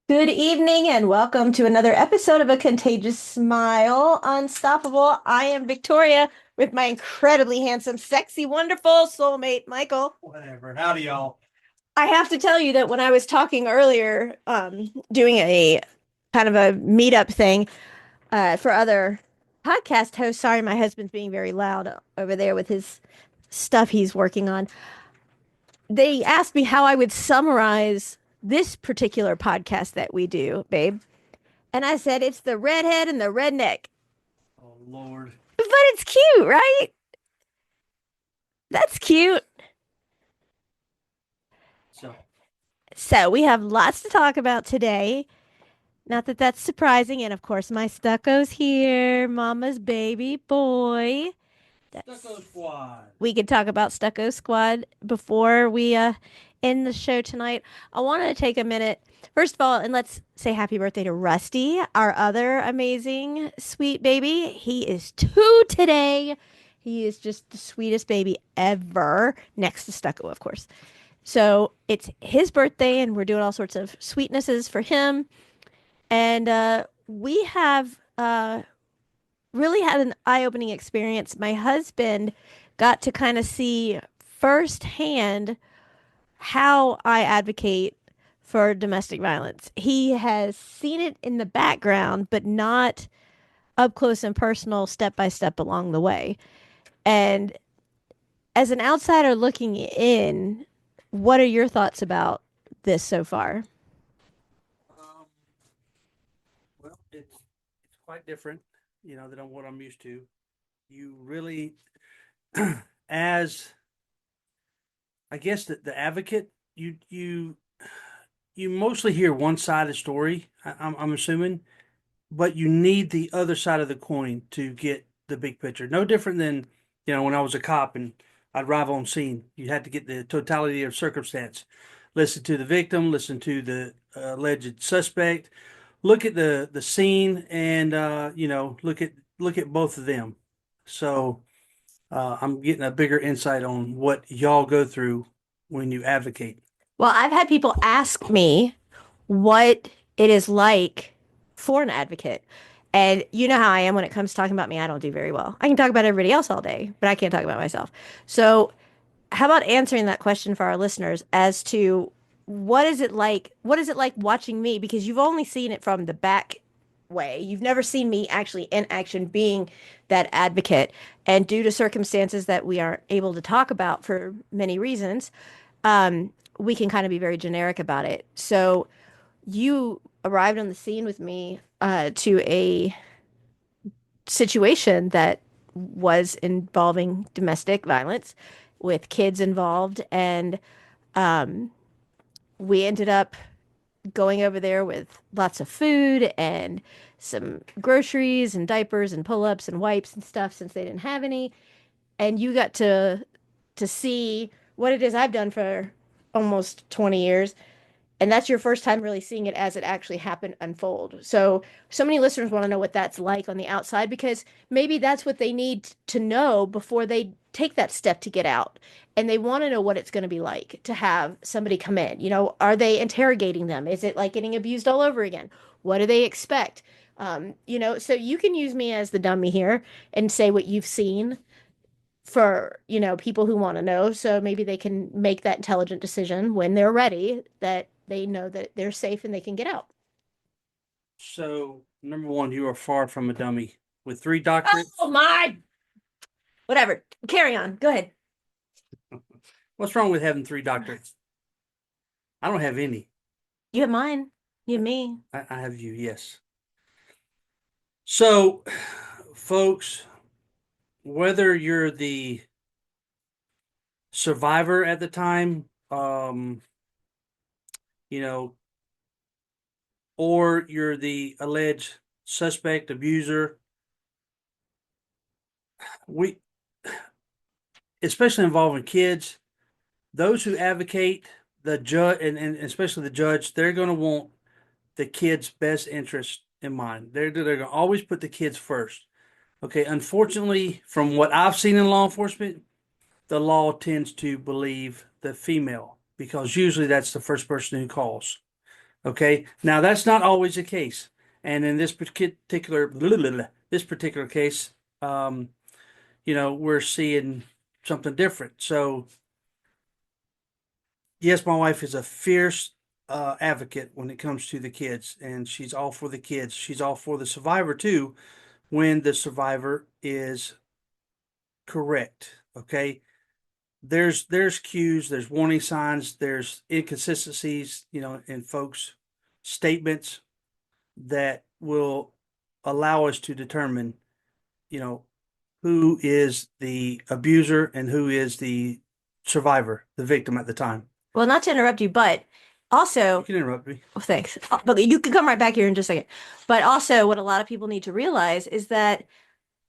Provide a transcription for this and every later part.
Good evening and welcome to another episode of A Contagious Smile Unstoppable. I am Victoria with my incredibly handsome, sexy, wonderful soulmate, Michael. Whatever. Howdy, y'all. I have to tell you that when I was talking earlier, doing a kind of a meetup thing for other podcast hosts, sorry, my husband's being very loud over there with his stuff he's working on. They asked me how I would summarize this particular podcast that we do, babe. And I said, it's the redhead and the redneck. Oh, Lord. But it's cute, right? That's cute. So, So we have lots to talk about today. Not that that's surprising. And of course, my stucco's here, mama's baby boy. Stucco That's Squad. We could talk about Stucco Squad before we end the show tonight. I wanted to take a minute, first of all, and let's say happy birthday to Rusty, our other amazing sweet baby. He is 2 today. He is just the sweetest baby ever, next to Stucco, of course. So it's his birthday, and we're doing all sorts of sweetnesses for him. And we have really had an eye-opening experience. My husband got to kind of see firsthand how I advocate for domestic violence. He has seen it in the background, but not up close and personal, step by step along the way. And as an outsider looking in, what are your thoughts about this so far? Um, well, it's quite different, than what I'm used to. You really, as I guess the advocate, you mostly hear one side of the story. I'm assuming, but you need the other side of the coin to get the big picture. No different than when I was a cop and I'd arrive on scene. You had to get the totality of circumstance. Listen to the victim, listen to the alleged suspect, look at the scene, and look at both of them. So I'm getting a bigger insight on what y'all go through when you advocate. Well, I've had people ask me what it is like for an advocate. And you know how I am when it comes to talking about me, I don't do very well. I can talk about everybody else all day, but I can't talk about myself. So, how about answering that question for our listeners as to what is it like? What is it like watching me? Because you've only seen it from the back way. You've never seen me actually in action being that advocate. And due to circumstances that we aren't able to talk about for many reasons, we can kind of be very generic about it. So you arrived on the scene with me to a situation that was involving domestic violence with kids involved. And um, we ended up going over there with lots of food and some groceries and diapers and pull-ups and wipes and stuff since they didn't have any. And you got to see what it is I've done for almost 20 years, and that's your first time really seeing it as it actually happened unfold. So many listeners want to know what that's like on the outside because maybe that's what they need to know before they take that step to get out. And they want to know what it's going to be like to have somebody come in. Are they interrogating them? Is it like getting abused all over again? What do they expect? So you can use me as the dummy here and say what you've seen for, people who want to know. So maybe they can make that intelligent decision when they're ready that they know that they're safe and they can get out. So, number one, you are far from a dummy with 3 doctorates. Oh my, whatever. Carry on. Go ahead. What's wrong with having 3 doctorates? I don't have any. You have mine. You have me. I have you, yes. So, folks, whether you're the survivor at the time, you know, or you're the alleged suspect, abuser, we, especially involving kids, those who advocate the judge and especially the judge, they're going to want the kids' best interest in mind. They're going to always put the kids first. Okay, unfortunately, from what I've seen in law enforcement, the law tends to believe the female because usually that's the first person who calls. Okay. Now that's not always the case. And in this particular case, um, we're seeing something different. So yes, my wife is a fierce advocate when it comes to the kids, and she's all for the kids. She's all for the survivor too, when the survivor is correct. Okay. There's cues, there's warning signs, there's inconsistencies, in folks' statements that will allow us to determine, you know, who is the abuser and who is the survivor, the victim at the time. Well, not to interrupt you, but You also, can interrupt me. oh, thanks. But you can come right back here in just a second. But also, what a lot of people need to realize is that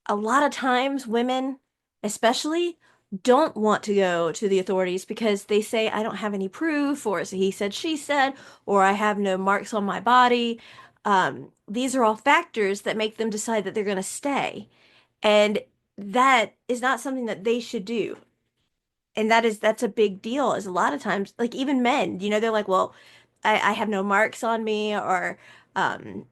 a lot of times women, especially, don't want to go to the authorities because they say, I don't have any proof, or it's a he said, she said, or I have no marks on my body. These are all factors that make them decide that they're going to stay. And that is not something that they should do. And that's a big deal, is a lot of times, like even men, they're like, well, I have no marks on me, or um,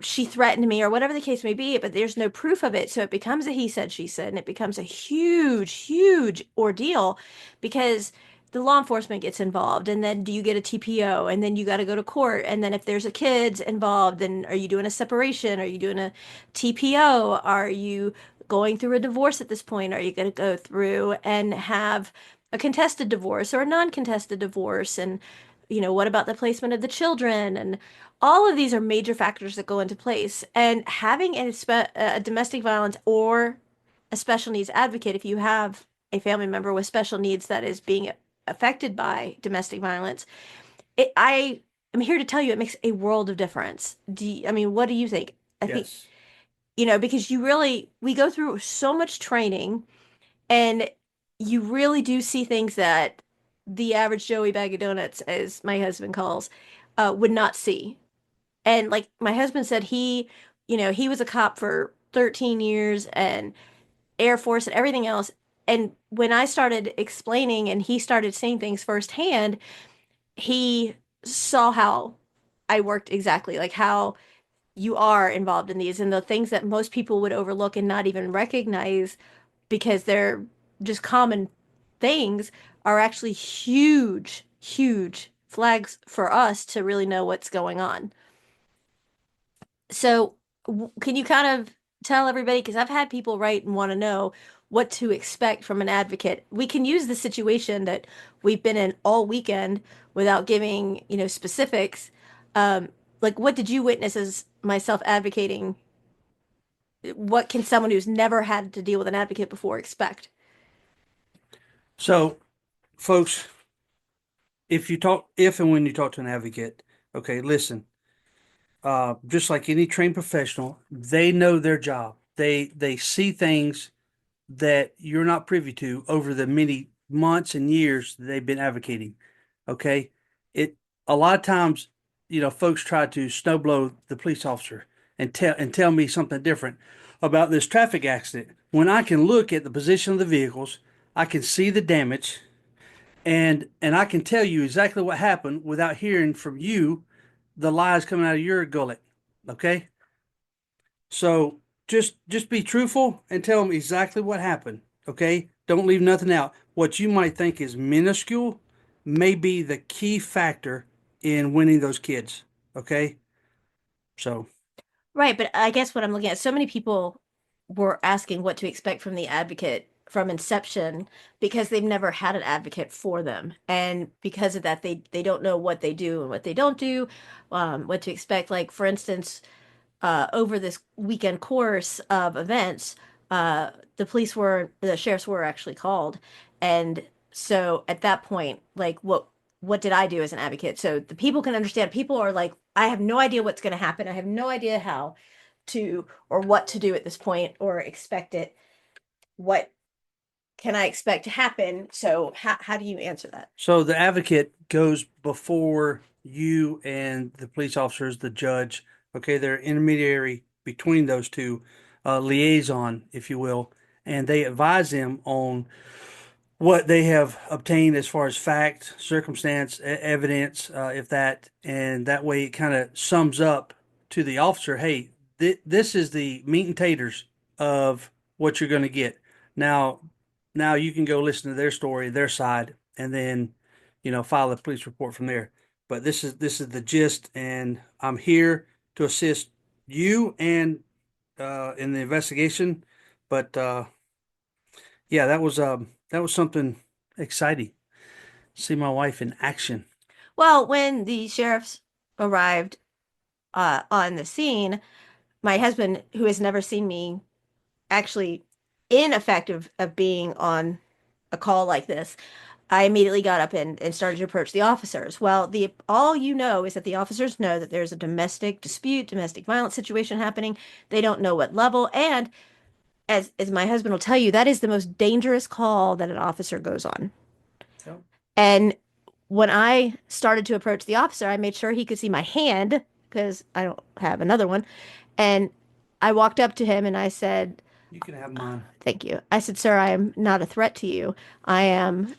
she threatened me, or whatever the case may be, but there's no proof of it. So it becomes a he said, she said, and it becomes a huge, huge ordeal because the law enforcement gets involved, and then do you get a TPO, and then you got to go to court, and then if there's a kids involved, then are you doing a separation? Are you doing a TPO? Are you going through a divorce at this point? Are you going to go through and have a contested divorce or a non-contested divorce? And what about the placement of the children? And all of these are major factors that go into place. And having a domestic violence or a special needs advocate, if you have a family member with special needs that is being affected by domestic violence, I am here to tell you it makes a world of difference. I mean, what do you think? I think, Yes. because we go through so much training, and you really do see things that the average Joey bag of donuts, as my husband calls, would not see. And like my husband said, he was a cop for 13 years and Air Force and everything else. And when I started explaining and he started seeing things firsthand, he saw how I worked exactly, like how you are involved in these and the things that most people would overlook and not even recognize because they're just common things are actually huge, huge flags for us to really know what's going on. So, can you kind of tell everybody? Because I've had people write and want to know what to expect from an advocate. We can use the situation that we've been in all weekend without giving, specifics. Um, like, what did you witness as myself advocating? What can someone who's never had to deal with an advocate before expect? So, folks, if and when you talk to an advocate, okay, listen. Just like any trained professional, they know their job. They see things that you're not privy to over the many months and years that they've been advocating. Okay. It a lot of times, folks try to snowblow the police officer and tell me something different about this traffic accident when I can look at the position of the vehicles, I can see the damage, and I can tell you exactly what happened without hearing from you the lies coming out of your gullet. Okay? So just be truthful and tell them exactly what happened. Okay? Don't leave nothing out. What you might think is minuscule may be the key factor in winning those kids. Okay? So, Right, but I guess what I'm looking at, so many people were asking what to expect from the advocate from inception because they've never had an advocate for them. And because of that, they don't know what they do and what they don't do, what to expect. Like, for instance, over this weekend course of events, the sheriffs were actually called. And so at that point, like what did I do as an advocate? So the people can understand. People are like, I have no idea what's going to happen. I have no idea how to or what to do at this point or expect it. What can I expect to happen? So how do you answer that? so the advocate goes before you and the police officers, the judge. Okay, they're intermediary between those two, liaison, if you will, and they advise them on what they have obtained as far as fact, circumstance, evidence, if that, and that way it kind of sums up to the officer, hey, this is the meat and taters of what you're going to get. Now, now you can go listen to their story, their side, and then, file a police report from there. But this is the gist, and I'm here to assist you and in the investigation. But yeah, that was something exciting. See my wife in action. Well, when the sheriffs arrived on the scene, my husband, who has never seen me actually ineffective of being on a call like this, I immediately got up and started to approach the officers. Well, the all you know is that the officers know that there's a domestic dispute, domestic violence situation happening. They don't know what level, and as my husband will tell you, that is the most dangerous call that an officer goes on. Yep. And when I started to approach the officer, I made sure he could see my hand because I don't have another one. And I walked up to him and I said, You can have mine. "Thank you." I said, "Sir, I am not a threat to you. I am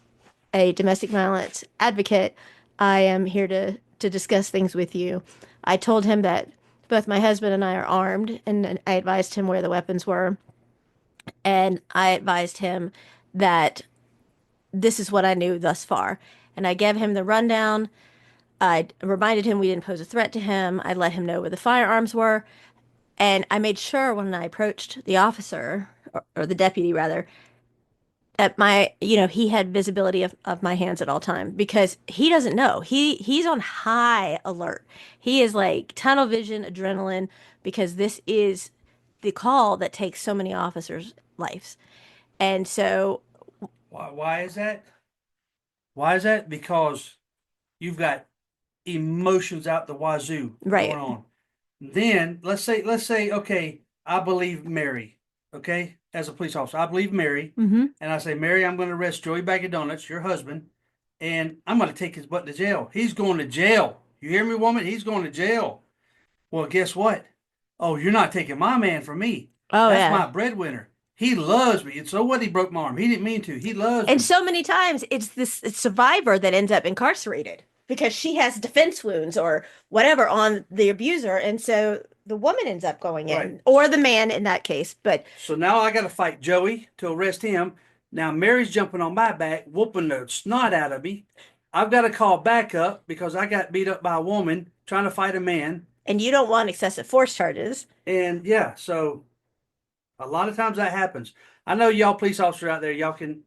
a domestic violence advocate. I am here to discuss things with you." I told him that both my husband and I are armed, and I advised him where the weapons were, and I advised him that this is what I knew thus far. And I gave him the rundown. I reminded him we didn't pose a threat to him. I let him know where the firearms were. And I made sure when I approached the officer, or the deputy rather, that he had visibility of my hands at all time because he doesn't know. He's on high alert. He is like tunnel vision, adrenaline, because this is the call that takes so many officers' lives. And so, Why is that? Why is that? Because you've got emotions out the wazoo going right. on. Then let's say, okay, I believe Mary, okay, as a police officer, I believe Mary, Mm-hmm. and I say, Mary, I'm going to arrest Joey Bag of Donuts, your husband, and I'm going to take his butt to jail. He's going to jail. You hear me, woman? He's going to jail. Well, guess what? Oh, you're not taking my man from me. Oh, That's yeah. my breadwinner. He loves me. And so what? He broke my arm. He didn't mean to. He loves And me. so many times it's this survivor that ends up incarcerated because she has defense wounds or whatever on the abuser. And so the woman ends up going Right. in, or the man in that case. But So now I got to fight Joey to arrest him. Now Mary's jumping on my back, whooping the snot out of me. I've got to call backup because I got beat up by a woman trying to fight a man. and you don't want excessive force charges. And yeah, so a lot of times that happens. I know y'all police officers out there, y'all can,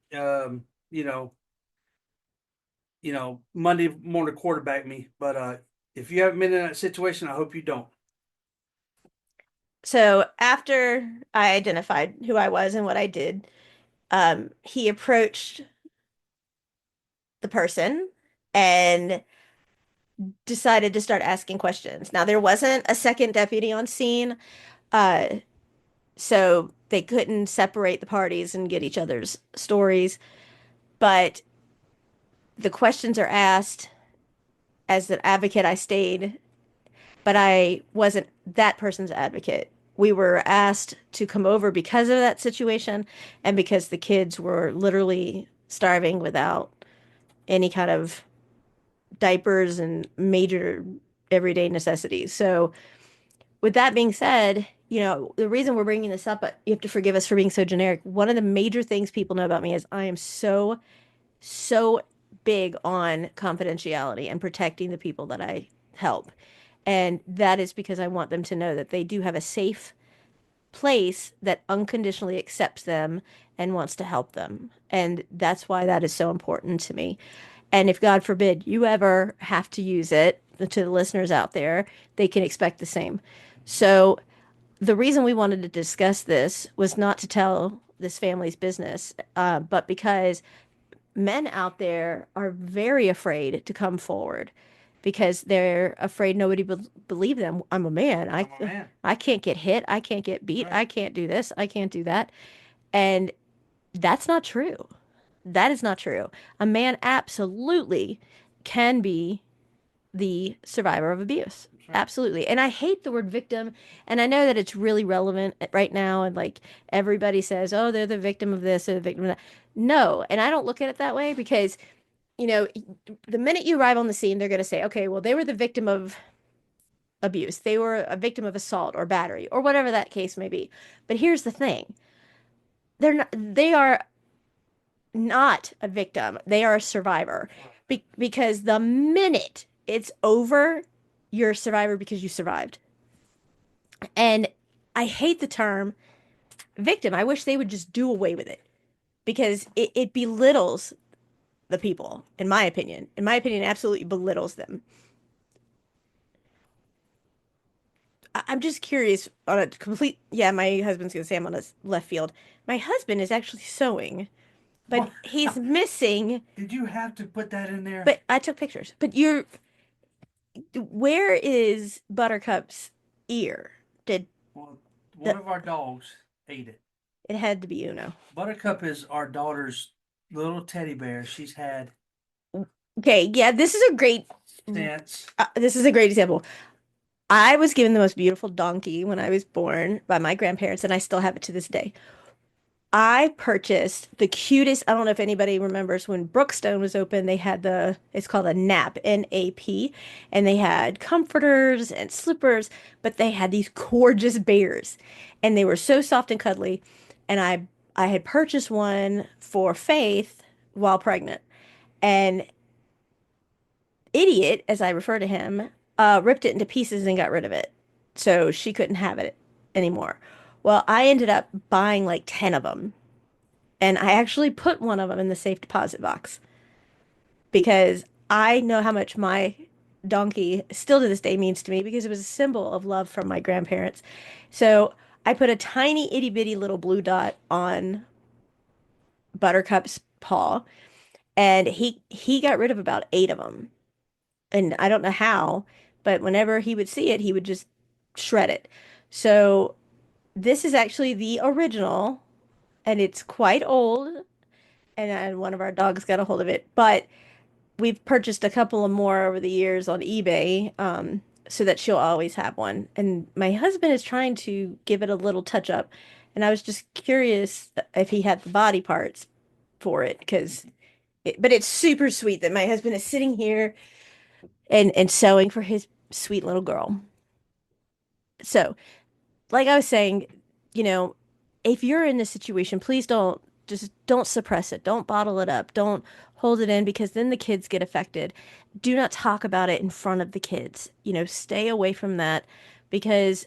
Monday morning quarterback me. But if you haven't been in that situation, I hope you don't. So after I identified who I was and what I did, he approached the person and decided to start asking questions. Now, there wasn't a second deputy on scene. Uh, So they couldn't separate the parties and get each other's stories. But the questions are asked. As an advocate, I stayed, but I wasn't that person's advocate. We were asked to come over because of that situation and because the kids were literally starving without any kind of diapers and major everyday necessities. So, with that being said, the reason we're bringing this up, but you have to forgive us for being so generic. One of the major things people know about me is I am so, so big on confidentiality and protecting the people that I help. And that is because I want them to know that they do have a safe place that unconditionally accepts them and wants to help them. And that's why that is so important to me. And if God forbid you ever have to use it, to the listeners out there, they can expect the same. So the reason we wanted to discuss this was not to tell this family's business, but because men out there are very afraid to come forward because they're afraid nobody will believe them. I'm a man. I'm a man. I can't get hit. I can't get beat. Right. I can't do this. I can't do that. And that's not true. That is not true. A man absolutely can be the survivor of abuse. That's right. Absolutely. And I hate the word victim. And I know that it's really relevant right now. And like everybody says, oh, they're the victim of this or the victim of that. No, and I don't look at it that way because, you know, the minute you arrive on the scene, they're going to say, okay, well, they were the victim of abuse. They were a victim of assault or battery or whatever that case may be. But here's the thing. They are not a victim. They are a survivor. Because the minute it's over, you're a survivor because you survived. And I hate the term victim. I wish they would just do away with it because it belittles the people, in my opinion. In my opinion, it absolutely belittles them. I'm just curious on a complete, yeah, my husband's gonna say I'm on a left field. My husband is actually sewing, but What? he's missing, Did you have to put that in there? but I took pictures. But where is Buttercup's ear? Did Well, one the, of our dogs ate it. it had to be Uno. Buttercup is our daughter's little teddy bear. She's had Okay, yeah, since. this is a great example. I was given the most beautiful donkey when I was born by my grandparents, and I still have it to this day. I purchased the cutest. I don't know if anybody remembers when Brookstone was open, they had it's called a nap, N-A-P, and they had comforters and slippers, but they had these gorgeous bears, and they were so soft and cuddly. And I had purchased one for Faith while pregnant, and idiot, as I refer to him, ripped it into pieces and got rid of it. So she couldn't have it anymore. Well, I ended up buying like 10 of them. And I actually put one of them in the safe deposit box because I know how much my donkey still to this day means to me because it was a symbol of love from my grandparents. So I put a tiny itty bitty little blue dot on Buttercup's paw, and he got rid of about 8 of them. And I don't know how, but whenever he would see it, he would just shred it. So this is actually the original, and it's quite old. And one of our dogs got a hold of it. But we've purchased a couple of more over the years on eBay, so that she'll always have one. And my husband is trying to give it a little touch up. And I was just curious if he had the body parts for it, but it's super sweet that my husband is sitting here and sewing for his sweet little girl. So, like I was saying, you know, if you're in this situation, please don't suppress it. Don't bottle it up. Don't hold it in because then the kids get affected. Do not talk about it in front of the kids. Stay away from that because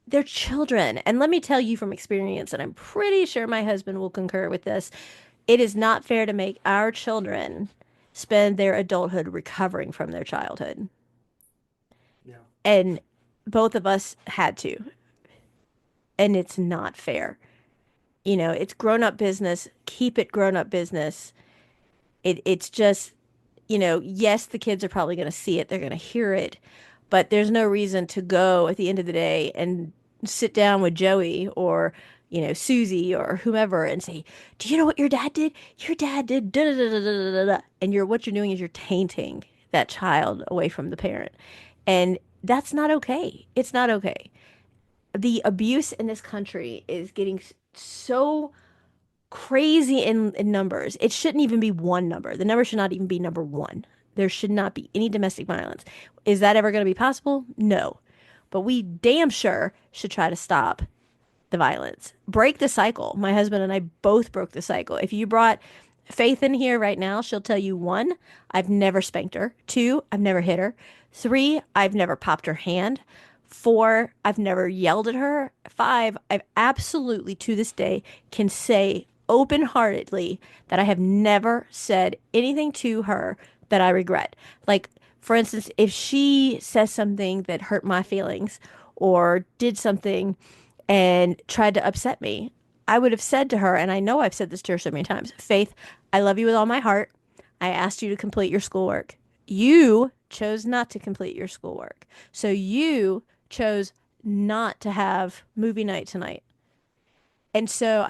they're children. And let me tell you from experience, and I'm pretty sure my husband will concur with this, it is not fair to make our children spend their adulthood recovering from their childhood. Yeah. And both of us had to, and it's not fair. It's grown up business. Keep it grown up business. It's just, yes, the kids are probably going to see it. They're going to hear it, but there's no reason to go at the end of the day and sit down with Joey or, Susie or whomever and say, "Do you know what your dad did? Your dad did da da da da da da da." And what you're doing is you're tainting that child away from the parent. And that's not okay. It's not okay. The abuse in this country is getting so crazy in numbers. It shouldn't even be one number. The number should not even be number one. There should not be any domestic violence. Is that ever going to be possible? No. But we damn sure should try to stop the violence. Break the cycle. My husband and I both broke the cycle. If you brought Faith in here right now, she'll tell you: one, I've never spanked her. Two, I've never hit her. Three, I've never popped her hand. Four, I've never yelled at her. Five, I've absolutely to this day can say open-heartedly that I have never said anything to her that I regret. Like, for instance, if she says something that hurt my feelings or did something and tried to upset me, I would have said to her, and I know I've said this to her so many times: Faith, I love you with all my heart. I asked you to complete your schoolwork. You chose not to complete your schoolwork. So you chose not to have movie night tonight. And so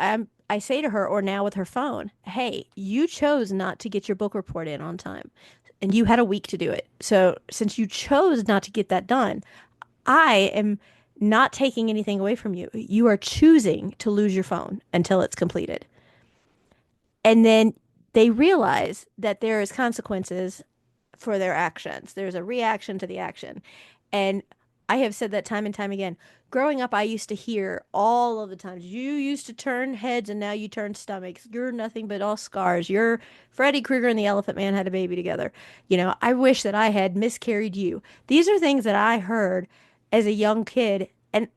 I say to her, or now with her phone, "Hey, you chose not to get your book report in on time, and you had a week to do it. So since you chose not to get that done, I am not taking anything away from you. You are choosing to lose your phone until it's completed." And then they realize that there is consequences for their actions. There's a reaction to the action. And I have said that time and time again. Growing up, I used to hear all of the times, you used to turn heads and now you turn stomachs. You're nothing but all scars. You're Freddy Krueger and the Elephant Man had a baby together. I wish that I had miscarried you. These are things that I heard as a young kid, and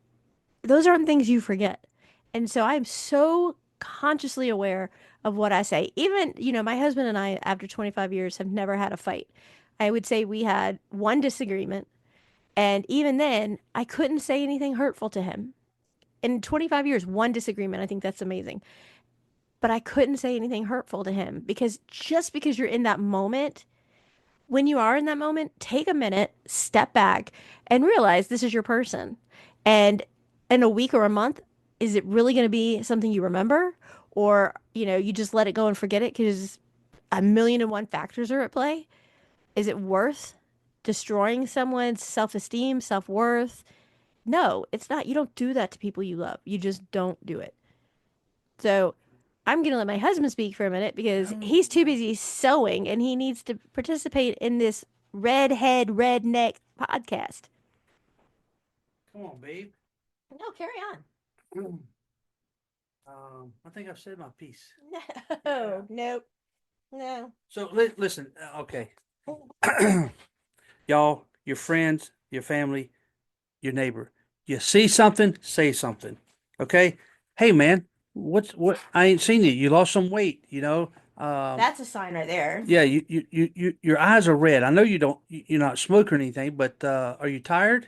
those aren't things you forget. And so I'm so consciously aware of what I say. Even, my husband and I, after 25 years, have never had a fight. I would say we had one disagreement. And even then, I couldn't say anything hurtful to him. In 25 years, one disagreement, I think that's amazing. But I couldn't say anything hurtful to him because just because you're in that moment, when you are in that moment, take a minute, step back, and realize this is your person. And in a week or a month, is it really going to be something you remember? Or, you just let it go and forget it because a million and one factors are at play? Is it worth destroying someone's self-esteem, self-worth? No, it's not. You don't do that to people you love. You just don't do it. So I'm going to let my husband speak for a minute because he's too busy sewing and he needs to participate in this redhead, redneck podcast. Come on, babe. No, carry on. I think I've said my piece. No, nope, no. So listen, okay, y'all, your friends, your family, your neighbor. You see something, say something. Okay. Hey, man, what? I ain't seen you. You lost some weight. That's a sign right there. Yeah. Your eyes are red. I know you don't. You're not smoking or anything, but are you tired?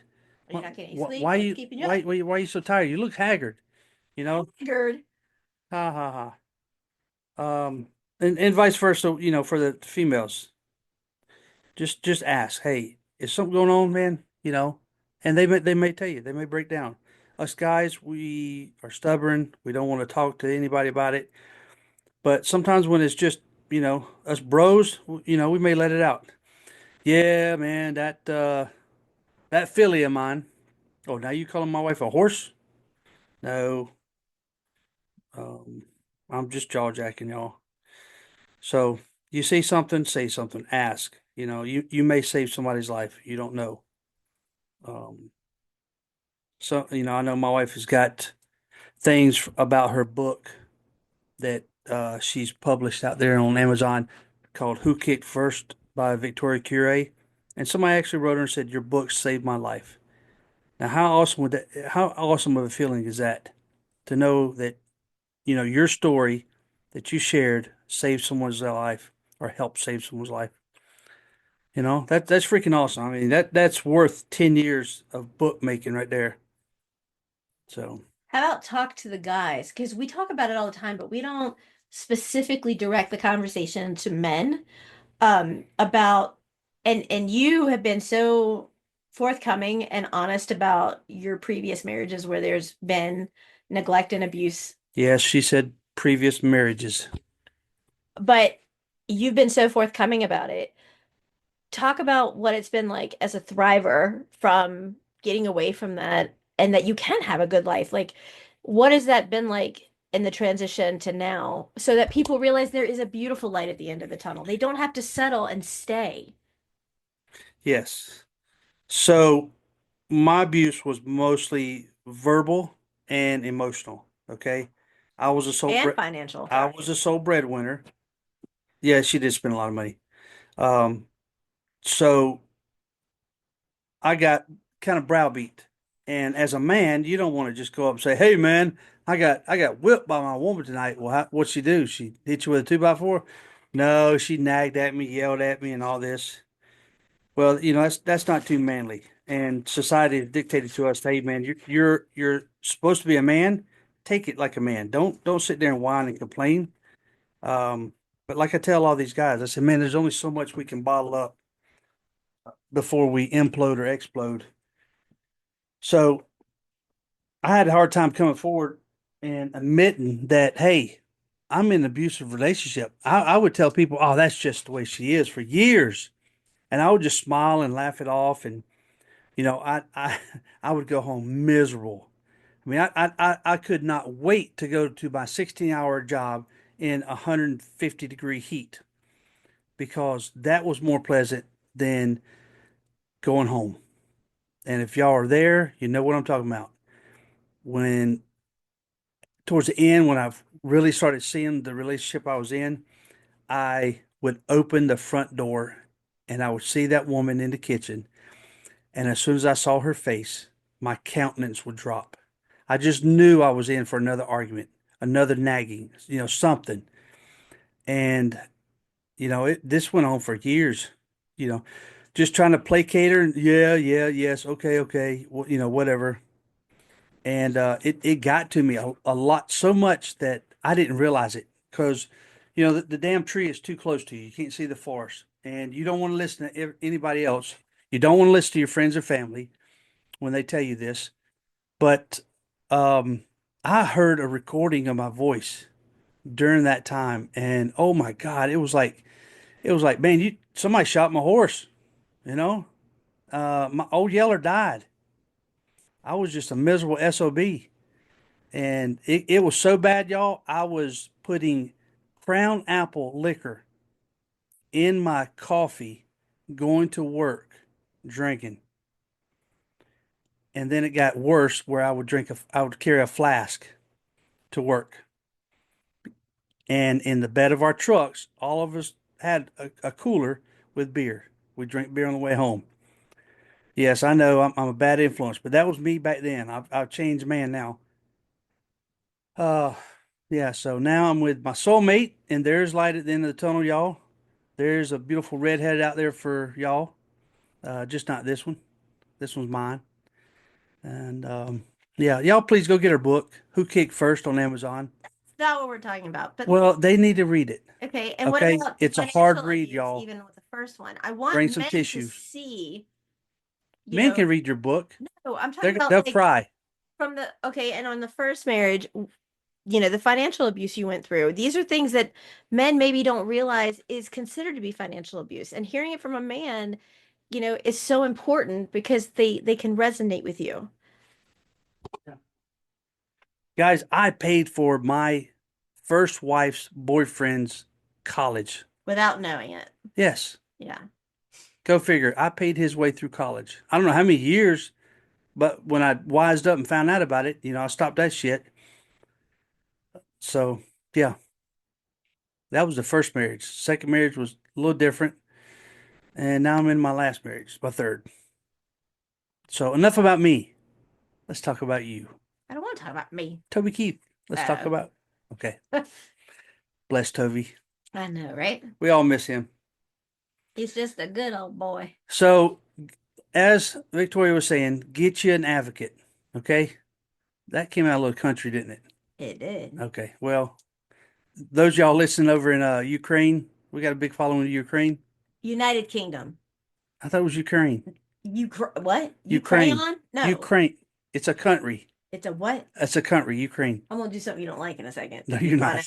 Are you not getting any Why sleep? are What's you keeping you up? why are you so tired? You look haggard. You know. Gerd. Ha ha ha. And vice versa. For the females, just ask. Hey, is something going on, man? And they may tell you. They may break down. Us guys, we are stubborn. We don't want to talk to anybody about it. But sometimes when it's just us bros, we may let it out. Yeah, man, that filly of mine. Oh, now you calling my wife a horse? No, um, I'm just jaw jacking y'all. So you see something, say something, ask. You may save somebody's life. You don't know. Um, so I know my wife has got things about her book that she's published out there on Amazon called "Who Kicked First" by Victoria Cure, and somebody actually wrote her and said, "Your book saved my life." Now, how awesome of a feeling is that to know that your story that you shared saved someone's life or helped save someone's life? That's freaking awesome. I mean, that's worth 10 years of bookmaking right there. So, How about talk to the guys? Because we talk about it all the time, but we don't specifically direct the conversation to men. About and you have been so forthcoming and honest about your previous marriages where there's been neglect and abuse, yes, she said previous marriages. but you've been so forthcoming about it. Talk about what it's been like as a thriver from getting away from that and that you can have a good life. Like, what has that been like in the transition to now so that people realize there is a beautiful light at the end of the tunnel? They don't have to settle and stay. Yes. So my abuse was mostly verbal and emotional. Okay. I was a sole And bre financial. I was a sole breadwinner. Yeah, she did spend a lot of money. Um, so I got kind of browbeat. And as a man, you don't want to just go up and say, "Hey, man, I got whipped by my woman tonight." Well, what'd she do? She hit you with a 2x4? No, she nagged at me, yelled at me, and all this. Well, that's not too manly. And society has dictated to us, "Hey, man, you're supposed to be a man. Take it like a man. Don't sit there and whine and complain." Um, but like I tell all these guys, I said, "Man, there's only so much we can bottle up before we implode or explode." So I had a hard time coming forward and admitting that, hey, I'm in an abusive relationship. I would tell people, "Oh, that's just the way she is," for years. And I would just smile and laugh it off. And, I I would go home miserable. I mean, I could not wait to go to my 16-hour job in 150-degree heat because that was more pleasant than going home. And if y'all are there, you know what I'm talking about. When towards the end, when I really started seeing the relationship I was in, I would open the front door and I would see that woman in the kitchen. And as soon as I saw her face, my countenance would drop. I just knew I was in for another argument, another nagging, something. And, this went on for years, you know, just trying to placate her. Yeah, yeah, yes, okay, okay, whatever. And it got to me a lot, so much that I didn't realize it because, the damn tree is too close to you. You can't see the forest, and you don't want to listen to anybody else. You don't want to listen to your friends or family when they tell you this. But um, I heard a recording of my voice during that time, and oh my God, it was like, man, somebody shot my horse. You know, my old Yeller died. I was just a miserable SOB. And it was so bad, y'all. I was putting Crown Apple liquor in my coffee, going to work, drinking. And then it got worse where I would carry a flask to work. And in the bed of our trucks, all of us had a cooler with beer. We drink beer on the way home. Yes, I know I'm a bad influence, but that was me back then. I've changed man now. Uh, yeah, so now I'm with my soulmate, and there's light at the end of the tunnel, y'all. There's a beautiful redhead out there for y'all. Just not this one. This one's mine. And yeah, y'all please go get her book, Who Kicked First on Amazon. That's not what we're talking about. But Well, they need to read it. okay, and what Okay, about it's a hard financial read, abuse, y'all. even with the first one? I want Bring some men to tissues. see, you Men know, can read your book. no, I'm talking about They'll like cry. from the okay, and on the first marriage, the financial abuse you went through. These are things that men maybe don't realize is considered to be financial abuse. And hearing it from a man, is so important because they can resonate with you Guys, I paid for my first wife's boyfriend's college. without knowing it. Yes. Yeah. Go figure. I paid his way through college. I don't know how many years, but when I wised up and found out about it, I stopped that shit. So, yeah, that was the first marriage. Second marriage was a little different. And now I'm in my last marriage, my third. So, enough about me. Let's talk about you. I don't want to talk about me. Toby Keith. Let's talk Oh, about. Okay. Bless Toby. I know, right? We all miss him. He's just a good old boy. So, as Victoria was saying, get you an advocate. Okay. That came out a little country, didn't it? It did. Okay. Well, those y'all listening over in Ukraine, we got a big following in Ukraine. United Kingdom. I thought it was Ukraine. What? Ukraine. Ukraine? No. Ukraine. It's a country. It's a what? It's a country, Ukraine. I'm gonna do something you don't like in a second. No, you're not.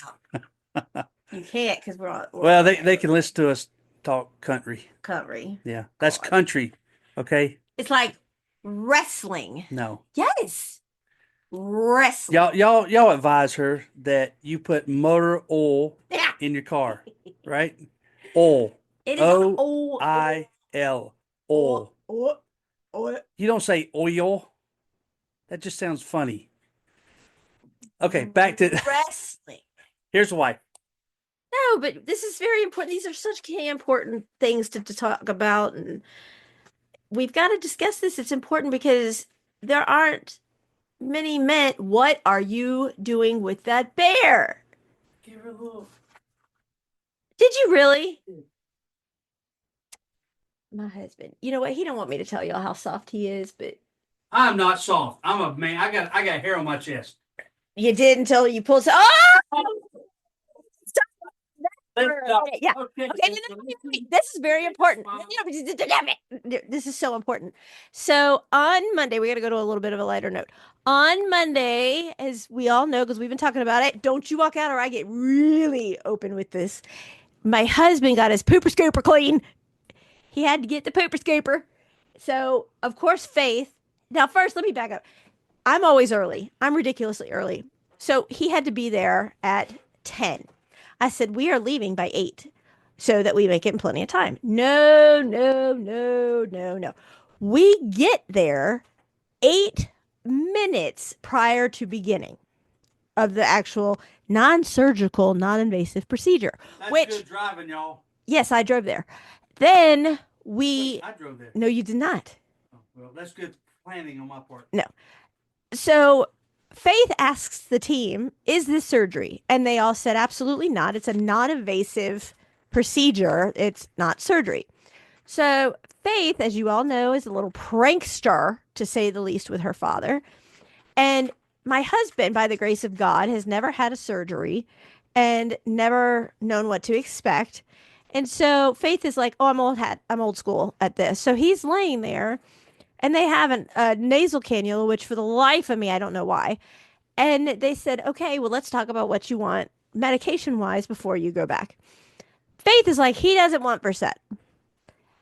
You can't because we're Well, on they can listen to us talk country. country. Yeah, that's God. country. Okay. It's like wrestling. No. Yes. Wrestling. Y'all advise her that you put motor oil Yeah. in your car, right? Oil. It is OIL. Oil. oil. You don't say oil. That just sounds funny. Okay, back to wrestling. here's why. No, but this is very important. These are such key important things to talk about, and we've got to discuss this. It's important because there aren't many men. What are you doing with that bear? Give her a little. Did you really? My husband. You know what? He don't want me to tell y'all how soft he is, but I'm not soft. I'm a man. I got hair on my chest. you did until you pulled. Oh! Let's go. Yeah. Okay. Okay. No. This is very important. This is so important. So on Monday, we got to go to a little bit of a lighter note. On Monday, as we all know, because we've been talking about it, don't you walk out or I get really open with this. My husband got his pooper scooper clean. He had to get the pooper scooper. So, of course, Faith. Now, first, let me back up. I'm always early. I'm ridiculously early. So he had to be there at 10. I said, we are leaving by 8 so that we make it in plenty of time. No, no, no, no, no. We get there 8 minutes prior to beginning of the actual non-surgical, non-invasive procedure, That's which, good driving, y'all. yes, I drove there. Then Wait, we, I drove there. no, you did not. Oh, well, that's good planning on my part. No. So Faith asks the team, is this surgery? And they all said, absolutely not. It's a non invasive procedure, it's not surgery. So Faith, as you all know, is a little prankster, to say the least, with her father. And my husband, by the grace of God, has never had a surgery and never known what to expect. And so Faith is like, "Oh, I'm old school at this." So he's laying there, and they have a nasal cannula, which for the life of me, I don't know why. And they said, "Okay, well, let's talk about what you want medication wise before you go back." Faith is like, he doesn't want Versed.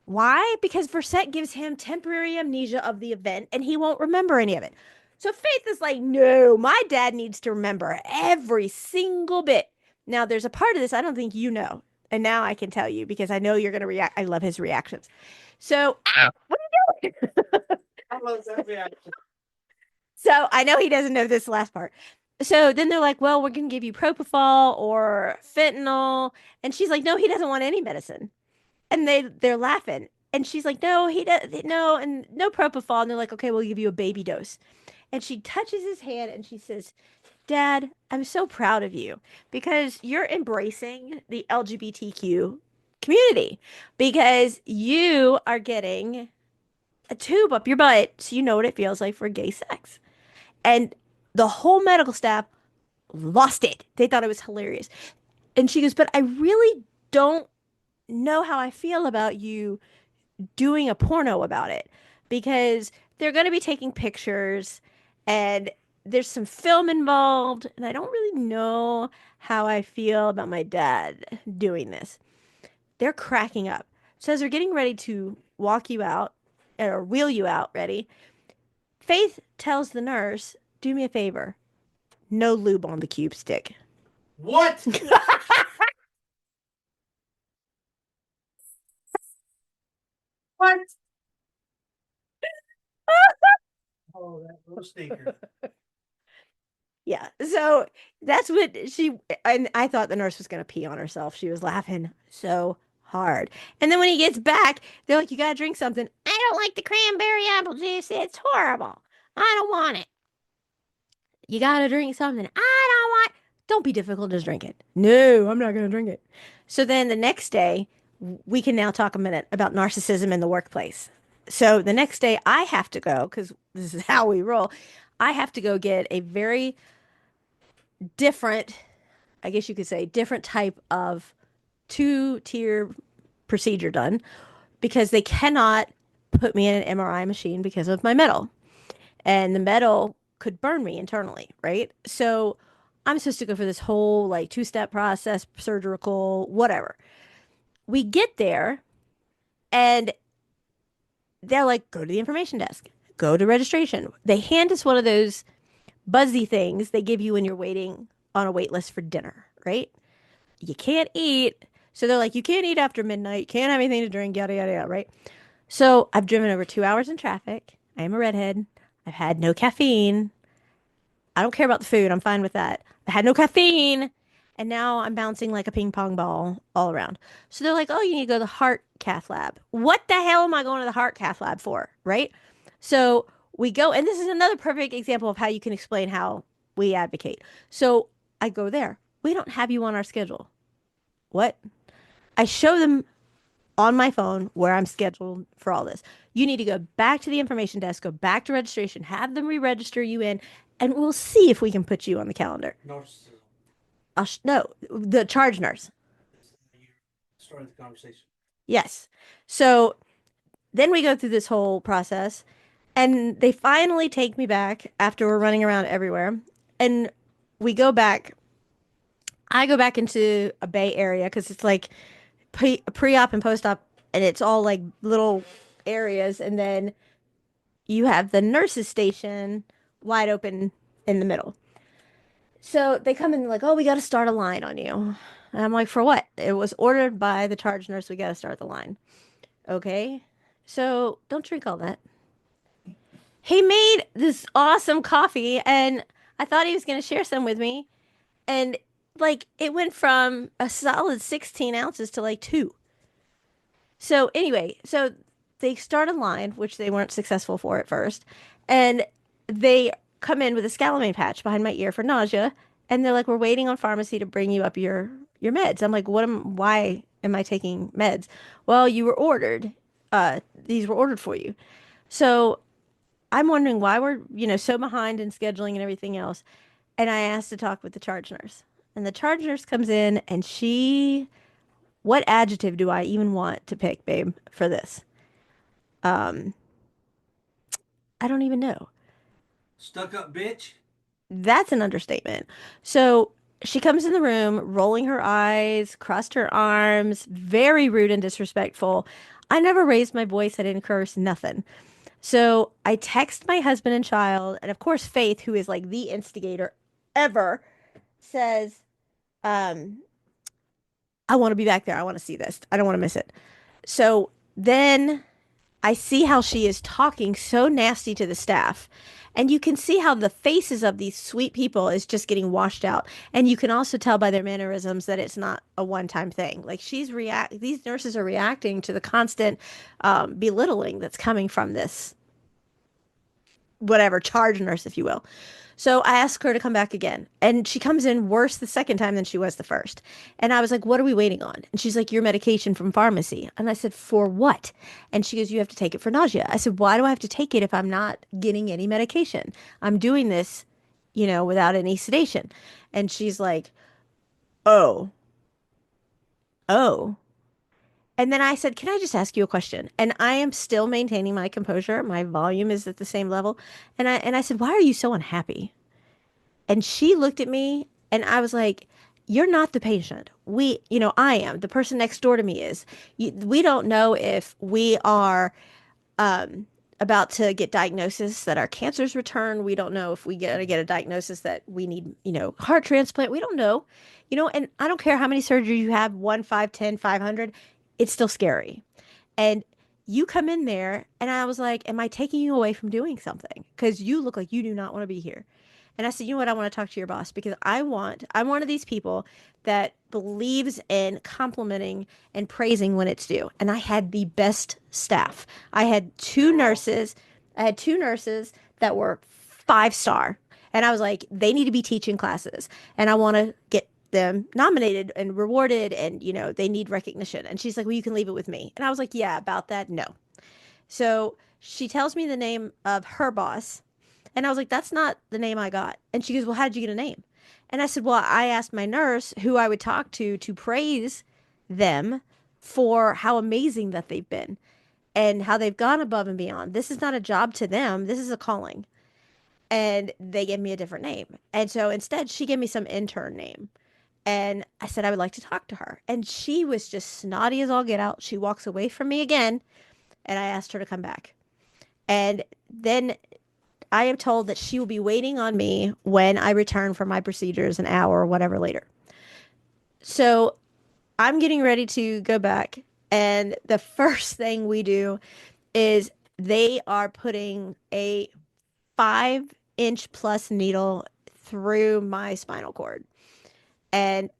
Why? Because Versed gives him temporary amnesia of the event and he won't remember any of it. So Faith is like, no, my dad needs to remember every single bit. Now, there's a part of this I don't think you know. And now I can tell you because I know you're going to react. I love his reactions. So, what are you doing? I love that reaction. So I know he doesn't know this last part. So then they're like, well, we're going to give you propofol or fentanyl. And she's like, no, he doesn't want any medicine. And they're laughing. And she's like, no, he does no, and no propofol. And they're like, okay, we'll give you a baby dose. And she touches his hand and she says, Dad, I'm so proud of you because you're embracing the LGBTQ community because you are getting a tube up your butt so you know what it feels like for gay sex. And the whole medical staff lost it. They thought it was hilarious. And she goes, but I really don't know how I feel about you doing a porno about it because they're going to be taking pictures and there's some film involved. And I don't really know how I feel about my dad doing this. They're cracking up. So as they're getting ready to walk you out or wheel you out, ready, Faith tells the nurse, do me a favor, no lube on the cube stick. What? What? Oh, that little stinker. Yeah. So that's what and I thought the nurse was going to pee on herself. She was laughing so hard. And then when he gets back, they're like, you got to drink something. I don't like the cranberry apple juice. It's horrible. I don't want it. You got to drink something. Don't be difficult. Just drink it. No, I'm not going to drink it. So then the next day, we can now talk a minute about narcissism in the workplace. So the next day, I have to go because this is how we roll. I have to go get a very different, I guess you could say, different type of 2-tier procedure done because they cannot put me in an MRI machine because of my metal. And the metal could burn me internally, right? So I'm supposed to go for this whole like 2-step process, surgical, whatever. We get there and they're like, go to the information desk, go to registration. They hand us one of those buzzy things they give you when you're waiting on a wait list for dinner, right? You can't eat. So they're like, you can't eat after midnight, can't have anything to drink, yada, yada, yada, right? So I've driven over 2 hours in traffic. I am a redhead. I've had no caffeine. I don't care about the food. I'm fine with that. I had no caffeine. And now I'm bouncing like a ping pong ball all around. So they're like, oh, you need to go to the heart cath lab. What the hell am I going to the heart cath lab for? Right. So we go, and this is another perfect example of how you can explain how we advocate. So I go there. We don't have you on our schedule. What? I show them on my phone where I'm scheduled for all this. You need to go back to the information desk, go back to registration, have them re-register you in, and we'll see if we can put you on the calendar. Narcissism. No, the charge nurse. This is how you started the conversation. Yes. So then we go through this whole process, and they finally take me back after we're running around everywhere. And we go back. I go back into a Bay Area because it's like pre-op and post-op, and it's all like little areas. And then you have the nurses station wide open in the middle. So they come in like, oh, we got to start a line on you. And I'm like, for what? It was ordered by the charge nurse. We got to start the line. Okay. So don't drink all that. He made this awesome coffee and I thought he was going to share some with me. And like it went from a solid 16 ounces to like two. So anyway, so they start a line, which they weren't successful for at first. And they come in with a scalamine patch behind my ear for nausea. And they're like, we're waiting on pharmacy to bring you up your meds. I'm like, why am I taking meds? Well, you were ordered. These were ordered for you. So I'm wondering why we're, so behind in scheduling and everything else. And I asked to talk with the charge nurse. And the charge nurse comes in and what adjective do I even want to pick, babe, for this? Um, I don't even know. Stuck up bitch. That's an understatement. So she comes in the room, rolling her eyes, crossed her arms, very rude and disrespectful. I never raised my voice. I didn't curse, nothing. So I text my husband and child, and of course, Faith, who is like the instigator ever, says, um, I want to be back there. I want to see this. I don't want to miss it. So then I see how she is talking so nasty to the staff. And you can see how the faces of these sweet people is just getting washed out. And you can also tell by their mannerisms that it's not a one-time thing. Like these nurses are reacting to the constant belittling that's coming from this, whatever, charge nurse, if you will. So I asked her to come back again. And she comes in worse the second time than she was the first. And I was like, what are we waiting on? And she's like, your medication from pharmacy. And I said, for what? And she goes, you have to take it for nausea. I said, why do I have to take it if I'm not getting any medication? I'm doing this, without any sedation. And she's like, oh, oh. And then I said, can I just ask you a question? And I am still maintaining my composure. My volume is at the same level. And I said, why are you so unhappy? And she looked at me and I was like, you're not the patient. I am. The person next door to me is. We don't know if we are um, about to get diagnosis that our cancer's return. We don't know if we get a diagnosis that we need, heart transplant. We don't know, and I don't care how many surgeries you have, 1, 5, 10, 500. It's still scary. And you come in there and I was like, am I taking you away from doing something? Because you look like you do not want to be here. And I said, you know what? I want to talk to your boss because I'm one of these people that believes in complimenting and praising when it's due. And I had the best staff. I had two They're awesome. nurses. I had two nurses that were 5-star. And I was like, they need to be teaching classes. And I want to get them nominated and rewarded. And, they need recognition. And she's like, well, you can leave it with me. And I was like, yeah, about that. No. So she tells me the name of her boss. And I was like, that's not the name I got. And she goes, well, how did you get a name? And I said, well, I asked my nurse who I would talk to praise them for how amazing that they've been and how they've gone above and beyond. This is not a job to them. This is a calling. And they gave me a different name. And so instead, she gave me some intern name. And I said, I would like to talk to her. And she was just snotty as all get out. She walks away from me again. And I asked her to come back. And then I am told that she will be waiting on me when I return from my procedures an hour or whatever later. So I'm getting ready to go back. And the first thing we do is they are putting a 5-inch plus needle through my spinal cord. And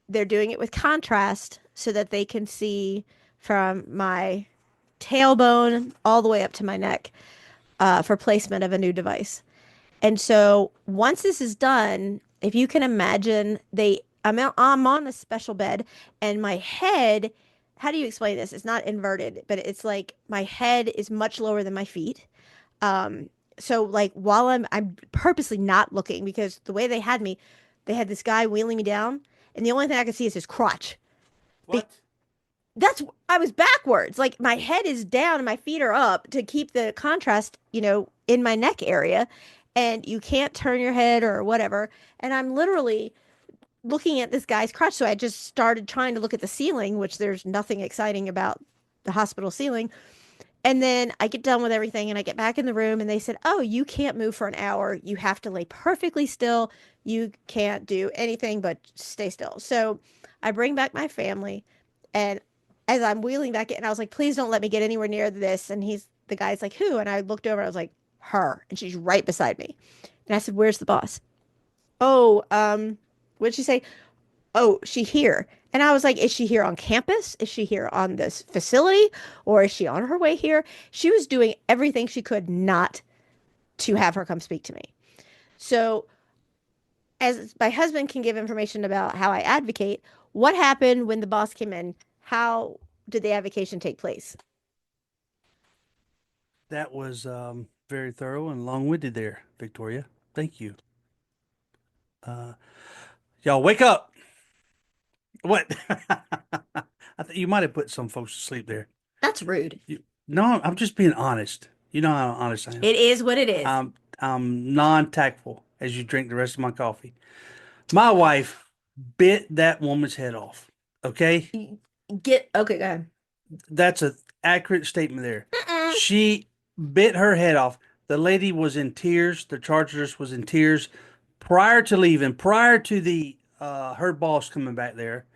they're doing it with contrast so that they can see from my tailbone all the way up to my neck for placement of a new device. And so once this is done, if you can imagine, I'm on a special bed, and my head. How do you explain this? It's not inverted, but it's like my head is much lower than my feet. Um, so like while I'm purposely not looking because the way they had me, they had this guy wheeling me down, and the only thing I could see is his crotch. Be- What? that's I was backwards. Like my head is down and my feet are up to keep the contrast, in my neck area. And you can't turn your head or whatever. And I'm literally looking at this guy's crotch. So I just started trying to look at the ceiling, which there's nothing exciting about the hospital ceiling. And then I get done with everything and I get back in the room and they said, oh, you can't move for an hour. You have to lay perfectly still. You can't do anything but stay still. So I bring back my family, and as I'm wheeling back in, I was like, please don't let me get anywhere near this. And the guy's like, who? And I looked over, I was like, her. And she's right beside me. And I said, where's the boss? Oh, what'd she say? Oh, she here. And I was like, is she here on campus? Is she here on this facility? Or is she on her way here? She was doing everything she could not to have her come speak to me. So, as my husband can give information about how I advocate, what happened when the boss came in? How did the advocation take place? That was very thorough and long-winded there, Victoria. Thank you. Uh, y'all wake up. What? I think you might have put some folks to sleep there. That's rude. No, I'm just being honest. You know how honest I am. It is what it is. I'm non-tactful as you drink the rest of my coffee. My wife bit that woman's head off. Okay? Okay, go ahead. That's an accurate statement there. Mm-mm. She bit her head off. The lady was in tears. The charge nurse was in tears prior to leaving, prior to the her boss coming back there.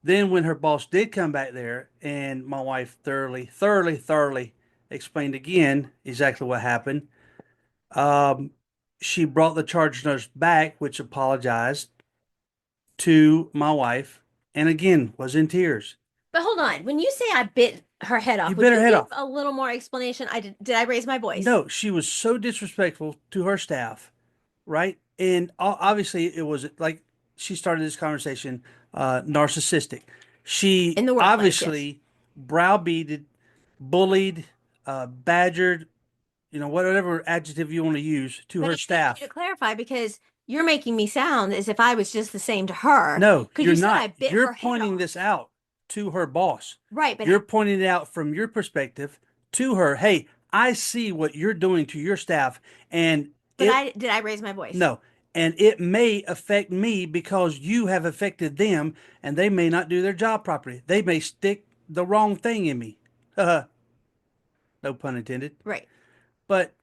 Then when her boss did come back there, and my wife thoroughly explained again exactly what happened. Um, she brought the charge nurse back, which apologized to my wife, and again was in tears. But hold on. When you say I bit her head You off, would bit her you head give off. a little more explanation? Did I raise my voice? No, she was so disrespectful to her staff, right? And obviously, it was like she started this conversation narcissistic. She In the workplace, yes. obviously browbeated, bullied, badgered, whatever adjective you want to use to But her I need you staff. to clarify because you're making me sound as if I was just the same to her. No, Because you're you said I not. bit You're her head pointing off. this out to her boss. Right, but You're pointing it out from your perspective to her. Hey, I see what you're doing to your staff, and it I did I raise my voice? no, and it may affect me because you have affected them, and they may not do their job properly. They may stick the wrong thing in me. No pun intended. Right. But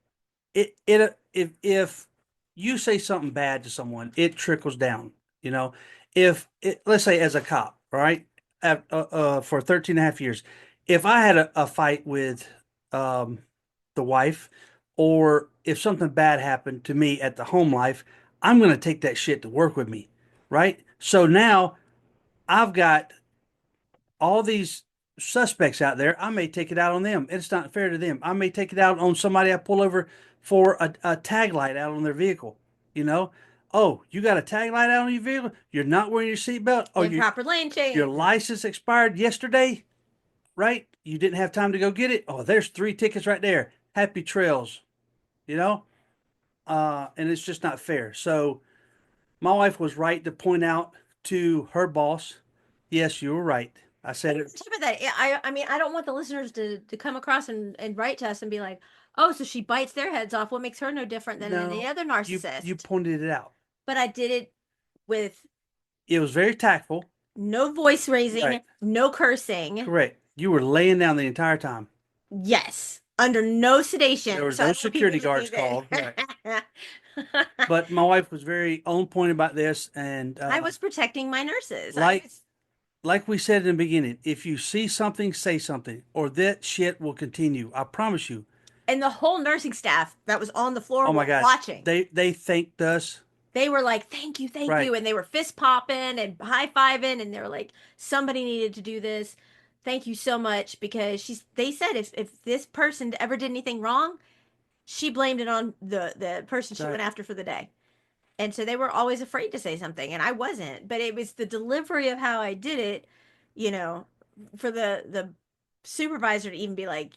if you say something bad to someone, it trickles down. You know, if it, let's say as a cop, all right, for 13 and a half years, if I had a fight with um, the wife, or if something bad happened to me at the home life, I'm going to take that shit to work with me, right? So now I've got all these suspects out there. I may take it out on them. It's not fair to them. I may take it out on somebody I pull over for a tag light out on their vehicle. You know, oh, you got a tag light out on your vehicle? You're not wearing your seatbelt? Oh, Improper lane your change. license expired yesterday, right? You didn't have time to go get it? Oh, there's 3 tickets right there. Happy trails, you know? And it's just not fair. So my wife was right to point out to her boss, yes, you were right. I said it. Talk about that. I mean, I don't want the listeners to come across and write to us and be like, oh, so she bites their heads off. What makes her no different than any No, other you narcissist? pointed it out. But I did it with It was very tactful. no voice raising, Right. no cursing. Correct. You were laying down the entire time. Yes, under no There sedation. was So I no don't want people security to guards think called. Right. that. But my wife was very on point about this, and I was protecting my nurses. I like was, like we said in the beginning, if you see something, say something, or that shit will continue. I promise you. and the whole nursing staff that was on the floor Oh my were God, watching. they thanked us. They were like, thank Right. you. And they were fist popping and high fiving. And they were like, somebody needed to do this. Thank you so much. Because they said if this person ever did anything wrong, she blamed it on the person she Right. went after for the day. And so they were always afraid to say something. And I wasn't. But it was the delivery of how I did it, you know, for the supervisor to even be like,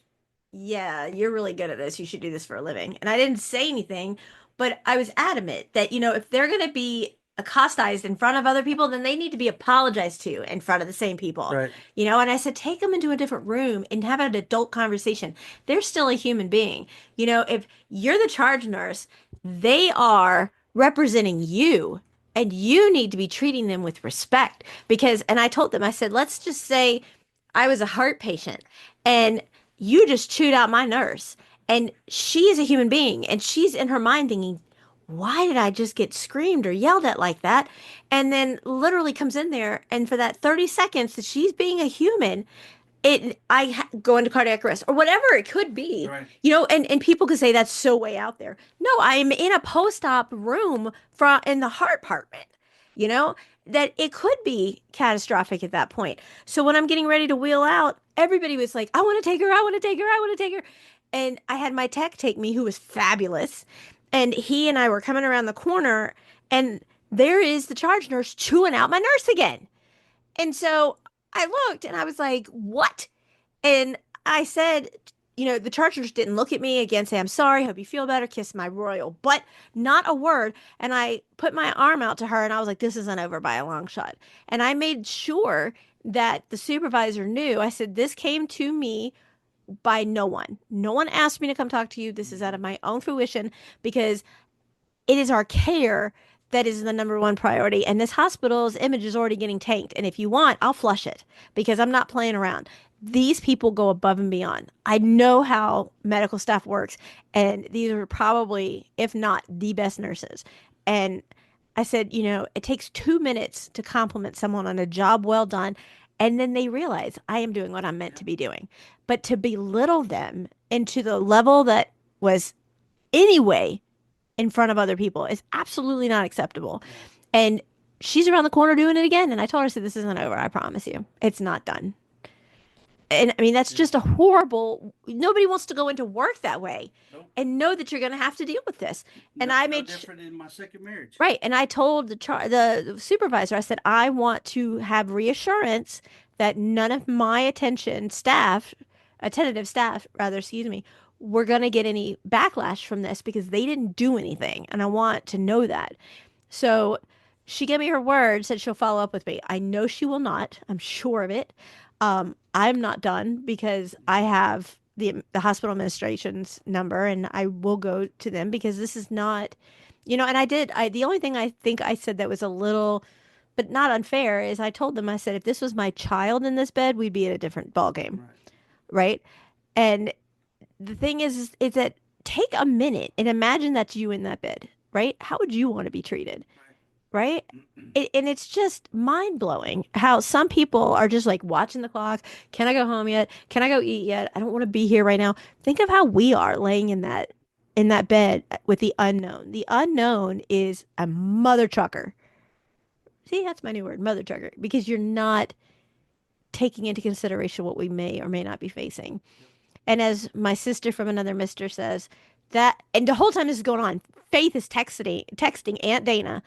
yeah, you're really good at this. You should do this for a living. And I didn't say anything, but I was adamant that, if they're going to be accosted in front of other people, then they need to be apologized to in front of the same people. Right. And I said, take them into a different room and have an adult conversation. They're still a human being. If you're the charge nurse, they are representing you and you need to be treating them with respect and I told them, I said, let's just say I was a heart patient and you just chewed out my nurse. And she is a human being and she's in her mind thinking, why did I just get screamed or yelled at like that? And then literally comes in there, and for that 30 seconds that she's being a human, go into cardiac arrest or whatever it could be, Right. and people could say that's so way out there. No, I'm in a post-op room from in the heart department, you know, that it could be catastrophic at that point. So when I'm getting ready to wheel out, everybody was like, I want to take her, I want to take her, I want to take her. And I had my tech take me, who was fabulous. And he and I were coming around the corner, and there is the charge nurse chewing out my nurse again. And so I looked and I was like, what? And I said, the chargers didn't look at me again, say, I'm sorry, hope you feel better, kiss my royal butt, not a word. And I put my arm out to her and I was like, this isn't over by a long shot. And I made sure that the supervisor knew. I said, this came to me by no one. No one asked me to come talk to you. This is out of my own fruition because it is our care that is the number one priority. And this hospital's image is already getting tanked. And if you want, I'll flush it because I'm not playing around. These people go above and beyond. I know how medical staff works, and these are probably, if not the best nurses. And I said, it takes 2 minutes to compliment someone on a job well done. And then they realize I am doing what I'm meant to be doing. But to belittle them into the level that was anyway in front of other people is absolutely not acceptable. Yeah. And she's around the corner doing it again. And I told her, I said, this isn't over. I promise you. It's not done. And I mean, that's Yeah. just a horrible, nobody wants to go into work that way Nope. and know that you're going to have to deal with this. And No, I no made, different in my second marriage. right. And I told the supervisor, I said, I want to have reassurance that none of my attentive staff, rather, excuse me, we're going to get any backlash from this because they didn't do anything. And I want to know that. So she gave me her word, said she'll follow up with me. I know she will not. I'm sure of it. I'm not done because I have the hospital administration's number and I will go to them because this is not, and the only thing I think I said that was a little, but not unfair is I told them, I said, if this was my child in this bed, we'd be in a different ball game. Right. Right. And the thing is that take a minute and imagine that's you in that bed, right? How would you want to be treated, right? And it's just mind blowing how some people are just like watching the clock. Can I go home yet? Can I go eat yet? I don't want to be here right now. Think of how we are laying in that bed with the unknown. The unknown is a mother trucker. See, that's my new word, mother trucker, because you're not taking into consideration what we may or may not be facing. And as my sister from another mister says, and the whole time this is going on, Faith is texting Aunt Dana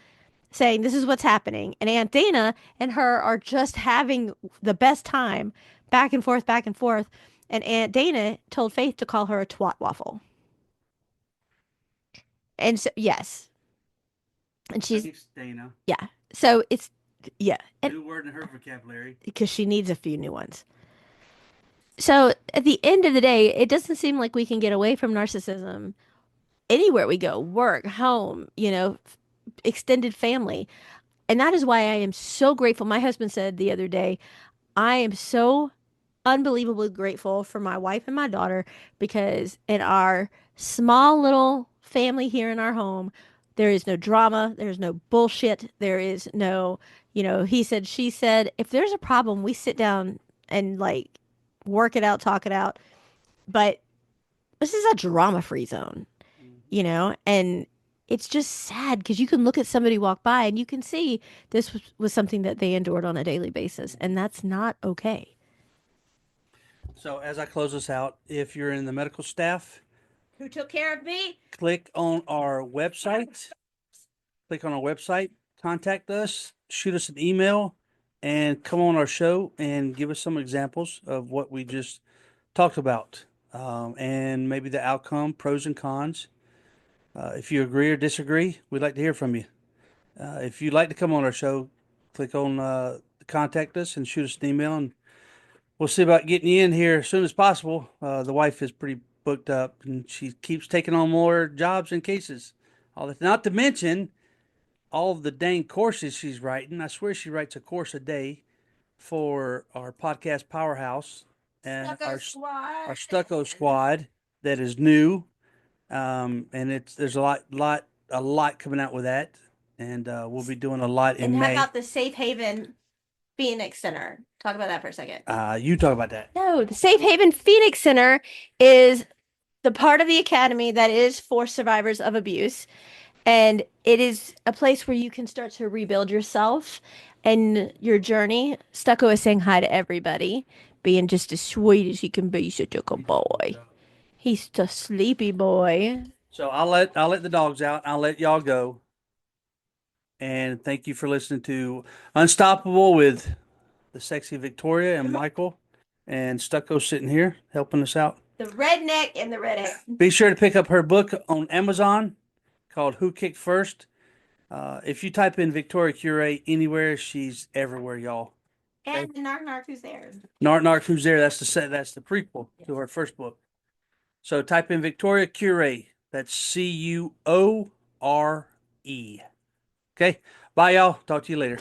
saying this is what's happening. And Aunt Dana and her are just having the best time back and forth, back and forth. And Aunt Dana told Faith to call her a twat waffle. And so, yes. And she's, Thanks, Dana. yeah. So it's, yeah. And New word in her vocabulary. because she needs a few new ones. So at the end of the day, it doesn't seem like we can get away from narcissism anywhere we go, work, home, extended family. And that is why I am so grateful. My husband said the other day, I am so unbelievably grateful for my wife and my daughter because in our small little family here in our home, there is no drama, there's no bullshit, there is no, he said, she said, if there's a problem, we sit down and like work it out, talk it out. But this is a drama-free zone, and it's just sad because you can look at somebody walk by and you can see this was something that they endured on a daily basis, and that's not okay. So, as I close this out, if you're in the medical staff, Who took care of me? click on our website. Click on our website, contact us, shoot us an email, and come on our show and give us some examples of what we just talked about, and maybe the outcome, pros and cons. If you agree or disagree, we'd like to hear from you. If you'd like to come on our show, click on contact us and shoot us an email, and we'll see about getting you in here as soon as possible. The wife is pretty booked up, and she keeps taking on more jobs and cases. Not to mention all of the dang courses she's writing. I swear she writes a course a day for our podcast powerhouse and our stucco squad that is new. And there's a lot a lot coming out with that, and we'll be doing a lot And in how May. about the Safe Haven Phoenix Center? Talk about that for a second. You talk about that. No, the Safe Haven Phoenix Center is the part of the academy that is for survivors of abuse. And it is a place where you can start to rebuild yourself and your journey. Stucco is saying hi to everybody, being just as sweet as he can be, such a good boy. He's the sleepy boy. So I'll let the dogs out. I'll let y'all go. And thank you for listening to Unstoppable with the sexy Victoria and Michael and Stucco sitting here helping us out. The redneck and the redhead. Be sure to pick up her book on Amazon called Who Kicked First. If you type in Victoria Cure anywhere, she's everywhere, y'all. And the Narc Narc who's there. Narc Who's There. That's the prequel to her first book. So type in Victoria Cure. That's Cuore. Okay. Bye, y'all. Talk to you later.